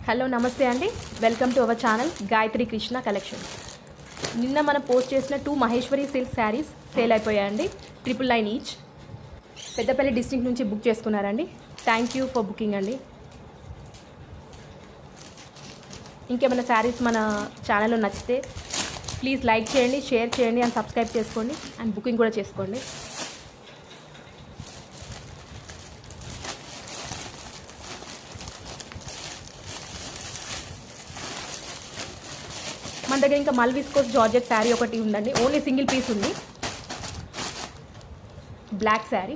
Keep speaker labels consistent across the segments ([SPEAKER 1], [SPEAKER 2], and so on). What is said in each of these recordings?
[SPEAKER 1] Hello నమస్తే అండి, welcome to our channel Gayatri Krishna collections. నిన్న మనం పోస్ట్ చేసిన 2 మహేశ్వరి సిల్క్ శారీస్ సేల్ అయిపోయాయండి. 999 ఈచ్. పెద్దపల్లి డిస్ట్రిక్ట్ నుంచి బుక్ చేసుకున్నారండి. థ్యాంక్ యూ ఫర్ బుకింగ్ అండి. ఇంకేమైనా శారీస్ మన ఛానల్లో నచ్చితే ప్లీజ్ లైక్ చేయండి, షేర్ చేయండి అండ్ సబ్స్క్రైబ్ చేసుకోండి అండ్ బుకింగ్ కూడా చేసుకోండి. మన దగ్గర ఇంకా మల్ విస్కోస్ జార్జెట్ శారీ ఒకటి ఉందండి. ఓన్లీ సింగిల్ పీస్ ఉంది. బ్లాక్ శారీ.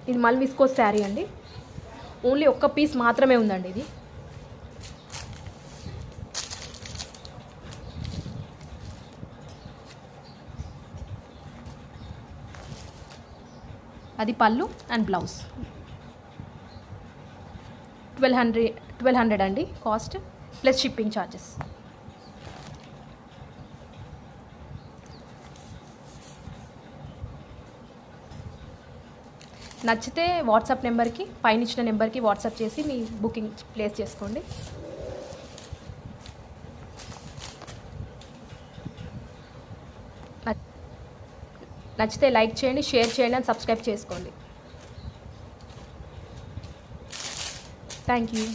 [SPEAKER 1] ఇది మల్ విస్కోస్ శారీ అండి. ఓన్లీ ఒక్క పీస్ మాత్రమే ఉందండి ఇది. అది పళ్ళు అండ్ బ్లౌజ్. 1200 అండి కాస్ట్ ప్లస్ షిప్పింగ్ ఛార్జెస్. నచ్చితే వాట్సాప్ నెంబర్కి, పైన ఇచ్చిన నెంబర్కి వాట్సాప్ చేసి మీ బుకింగ్ ప్లేస్ చేసుకోండి. నచ్చితే లైక్ చేయండి, షేర్ చేయండి అండ్ సబ్స్క్రైబ్ చేసుకోండి. Thank you.